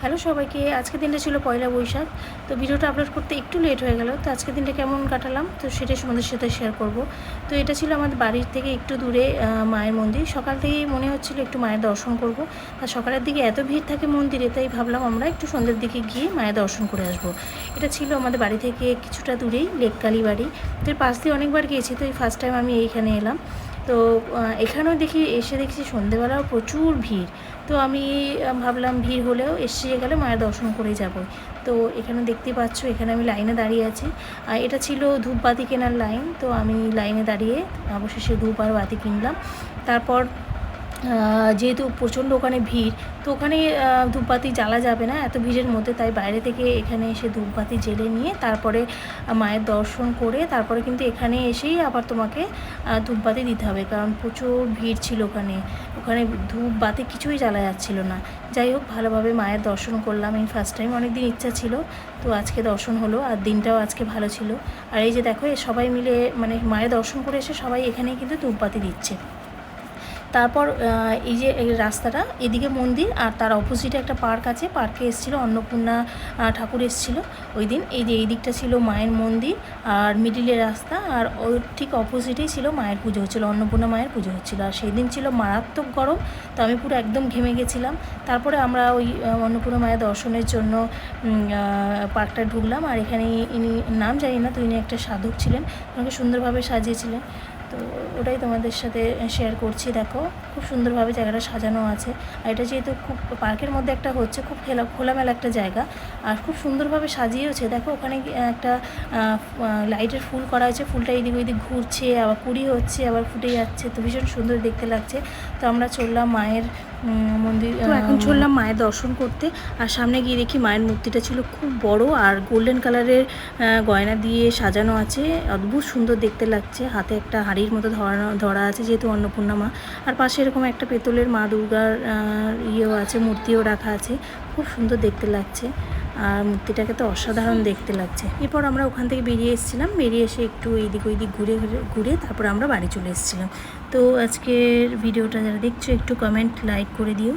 Hello সবাইকে। আজকের দিনটা ছিল পয়লা বৈশাখ। তো ভিডিওটা আপলোড করতে একটু লেট হয়ে গেল। তো আজকের দিনটা কেমন কাটালাম তো সেটাই তোমাদের সাথে শেয়ার করব। তো এটা ছিল আমাদের বাড়ির থেকে একটু দূরে মায়ের মন্দির। সকাল থেকেই মনে হচ্ছিল একটু মায়ের দর্শন করব। আর সকালের দিকে এত ভিড় থাকে মন্দিরে, তাই ভাবলাম আমরা একটু সন্ধ্যের দিকে গিয়ে মায়ের দর্শন করে আসব। এটা ছিল আমাদের বাড়ি থেকে কিছুটা দূরেই লেককালী বাড়ি। তো এর পাশ দিয়ে অনেকবার গিয়েছি, তো এই ফার্স্ট টাইম আমি এইখানে এলাম। তো এখানেও এসে দেখছি সন্ধেবেলাও প্রচুর ভিড়। তো আমি ভাবলাম ভিড় হলেও এসে গেলে মায়ের দর্শন করে যাব। তো এখানে দেখতে পাচ্ছ, এখানে আমি লাইনে দাঁড়িয়ে আছি। আর এটা ছিল ধূপবাতি কেনার লাইন। তো আমি লাইনে দাঁড়িয়ে অবশেষে ধূপ আর বাতি কিনলাম। তারপর যেহেতু প্রচণ্ড ওখানে ভিড়, তো ওখানে ধূপবাতি জ্বালা যাবে না এত ভিড়ের মধ্যে, তাই বাইরে থেকে এখানে এসে ধূপবাতি জ্বেলে নিয়ে তারপরে মায়ের দর্শন করে তারপরে কিন্তু এখানে এসেই আবার তোমাকে ধূপবাতি দিতে হবে, কারণ প্রচুর ভিড় ছিল ওখানে। ওখানে ধূপবাতি কিছুই জ্বালা যাচ্ছিল না। যাই হোক, ভালোভাবে মায়ের দর্শন করলাম এই ফার্স্ট টাইম। অনেক দিন ইচ্ছা ছিল, তো আজকে দর্শন হলো। আর দিনটাও আজকে ভালো ছিল। আর এই যে দেখো, সবাই মিলে মানে মায়ের দর্শন করে এসে সবাই এখানেই কিন্তু ধূপবাতি দিচ্ছে। তারপর এই যে এই রাস্তাটা, এদিকে মন্দির আর তার অপোজিটে একটা পার্ক আছে। পার্কে এসেছিলো অন্নপূর্ণা ঠাকুর এসেছিলো ওই দিন। এই যে এই দিকটা ছিল মায়ের মন্দির আর মিডিলে রাস্তা, আর ওই ঠিক অপোজিটেই ছিল মায়ের পুজো হচ্ছিলো, অন্নপূর্ণা মায়ের পুজো হচ্ছিলো। আর সেই দিন ছিল মারাত্মক গরম, তো আমি পুরো একদম ঘেমে গেছিলাম। তারপরে আমরা ওই অন্নপূর্ণা মায়ের দর্শনের জন্য পার্কটা ঢুকলাম। আর এখানে ইনি নাম জানি না, তো ইনি একটা সাধক ছিলেন, ওনাকে সুন্দরভাবে সাজিয়েছিলেন। তো ওটাই তোমাদের সাথে শেয়ার করছি। দেখো, খুব সুন্দরভাবে জায়গাটা সাজানো আছে। আর এটা যেহেতু খুব পার্কের মধ্যে একটা হচ্ছে, খুব খোলামেলা একটা জায়গা, আর খুব সুন্দরভাবে সাজিয়েওছে। দেখো, ওখানে একটা লাইটের ফুল করা হয়েছে, ফুলটা এদিক ওইদিক ঘুরছে, আবার কুড়ি হচ্ছে, আবার ফুটে যাচ্ছে, তো ভীষণ সুন্দর দেখতে লাগছে। তো আমরা চললাম মায়ের মন্দির, তো এখন চললাম মায়ের দর্শন করতে। আর সামনে গিয়ে দেখি মায়ের মূর্তিটা ছিল খুব বড় আর গোল্ডেন কালারের গয়না দিয়ে সাজানো আছে, অদ্ভুত সুন্দর দেখতে লাগছে। হাতে একটা হাঁড়ির মতো ধরা আছে, যেহেতু অন্নপূর্ণা মা। আর পাশে এরকম একটা পেতলের মা দুর্গার ইয়েও আছে, মূর্তিও রাখা আছে। খুব সুন্দর দেখতে লাগছে, আর মূর্তিটাকে তো অসাধারণ দেখতে লাগছে। এরপর আমরা ওখান থেকে বেরিয়ে এসেছিলাম, বেরিয়ে এসে একটু এইদিক ওইদিক ঘুরে তারপর আমরা বাড়ি চলে এসেছিলাম। তো আজকের ভিডিওটা যারা দেখছো একটু কমেন্ট লাইক করে দিও।